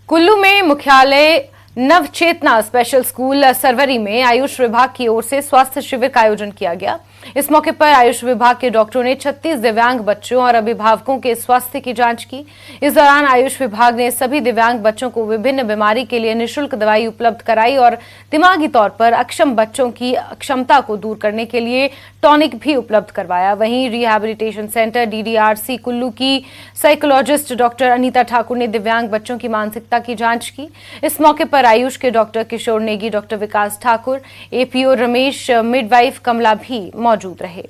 कुल्लू में मुख्यालय नवचेतना special school Sarwari में आयुष विभाग की ओर से स्वास्थ्य शिविर का आयोजन किया गया। इस मौके पर आयुष विभाग के डॉक्टरों ने 36 दिव्यांग बच्चों और अभिभावकों के स्वास्थ्य की जांच की। इस दौरान आयुष विभाग ने सभी दिव्यांग बच्चों को विभिन्न बीमारी के लिए निःशुल्क दवाई उपलब्ध कराई और दिमागी तौर पर अक्षम बच्चों की अक्षमता को दूर करने के लिए टॉनिक भी उपलब्ध करवाया। वहीं रिहैबिलिटेशन सेंटर DDRC कुल्लू की साइकोलॉजिस्ट डॉक्टर अनीता ठाकुर ने दिव्यांग बच्चों की मानसिकता की जांच की। इस मौके पर आयुष के डॉक्टर किशोर नेगी, डॉक्टर विकास ठाकुर, APO रमेश, मिडवाइफ कमला भी मौजूद रहे।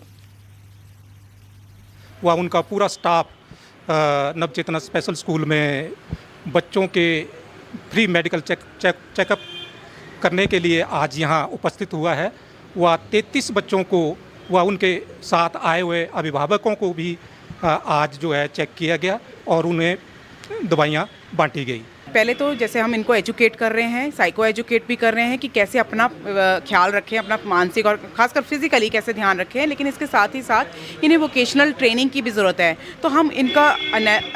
वह उनका पूरा स्टाफ नवचेतना स्पेशल स्कूल में बच्चों के फ्री मेडिकल चेकअप करने के लिए आज यहाँ उपस्थित हुआ है। वह 33 बच्चों को वह उनके साथ आए हुए अभिभावकों को भी आज जो है चेक किया गया और उन्हें दवाइयाँ बांटी गई। पहले तो जैसे हम इनको एजुकेट कर रहे हैं, साइको एजुकेट भी कर रहे हैं कि कैसे अपना ख्याल रखें, अपना मानसिक और खासकर फिजिकली कैसे ध्यान रखें, लेकिन इसके साथ ही साथ इन्हें वोकेशनल ट्रेनिंग की भी ज़रूरत है। तो हम इनका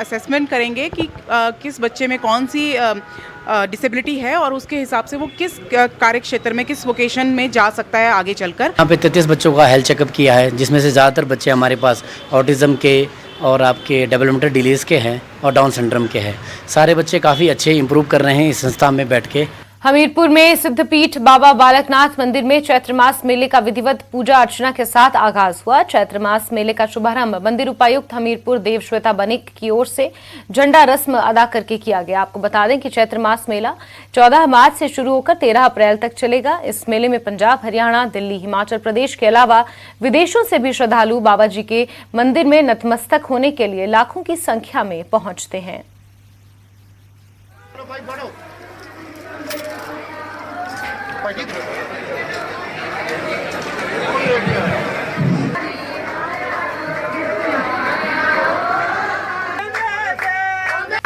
असेसमेंट करेंगे कि किस बच्चे में कौन सी डिसेबिलिटी है और उसके हिसाब से वो किस कार्य क्षेत्र में, किस वोकेशन में जा सकता है आगे चलकर। यहाँ पे 33 बच्चों का हेल्थ चेकअप किया है, जिसमें से ज़्यादातर बच्चे हमारे पास ऑटिज़म के और आपके डेवलपमेंटल डिलेज के हैं और डाउन सिंड्रोम के हैं। सारे बच्चे काफ़ी अच्छे इंप्रूव कर रहे हैं इस संस्था में बैठ के। हमीरपुर में सिद्धपीठ बाबा बालकनाथ मंदिर में चैत्र मास मेले का विधिवत पूजा अर्चना के साथ आगाज हुआ। चैत्र मास मेले का शुभारंभ मंदिर उपायुक्त हमीरपुर देवश्वेता बनिक की ओर से झंडा रस्म अदा करके किया गया। आपको बता दें कि चैत्र मास मेला 14 मार्च से शुरू होकर 13 अप्रैल तक चलेगा। इस मेले में पंजाब, हरियाणा, दिल्ली, हिमाचल प्रदेश के अलावा विदेशों से भी श्रद्धालु बाबा जी के मंदिर में नतमस्तक होने के लिए लाखों की संख्या में पहुंचते हैं।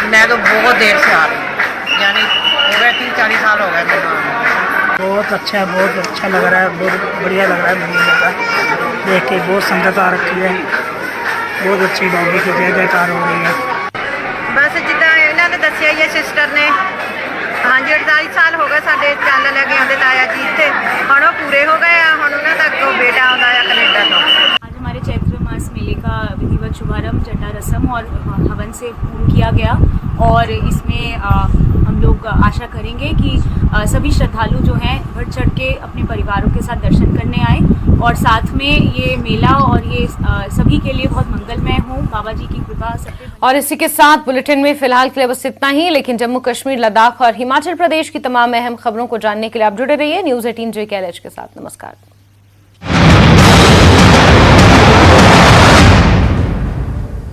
मैं तो बहुत देर से आ रही हूँ, यानी हो गए 30-40 साल हो गए मेरे। बहुत अच्छा है, बहुत अच्छा लग रहा है, बहुत बढ़िया लग रहा है मंदिर का देख के। बहुत संगत आ रखी है, बहुत अच्छी बाबी की जय जयकार हो रही है। बस जिदा इन्होंने दसिया ही सिस्टर ने, हाँ जी 48 साल हो गए साढ़े चल लगे आते ताया जी इतने, हम पूरे हो गए, हम उन्होंने तक बेटा आता है कनेडा तो। आज हमारे चैत्र मास मेले का विधिवत शुभारंभ झंडा रस्म और हवन से पूर्ण किया गया और इसमें हम लोग आशा करेंगे कि सभी श्रद्धालु जो हैं बढ़ चढ़ के अपने परिवारों के साथ दर्शन करने आए और साथ में ये मेला और ये सभी के लिए बहुत मंगलमय हो। बाबा जी की कृपा सब पे। और इसी के साथ बुलेटिन में फिलहाल के लिए बस इतना ही, लेकिन जम्मू कश्मीर, लद्दाख और हिमाचल प्रदेश की तमाम अहम खबरों को जानने के लिए आप जुड़े रहिए न्यूज़ 18 JKLH के साथ। नमस्कार।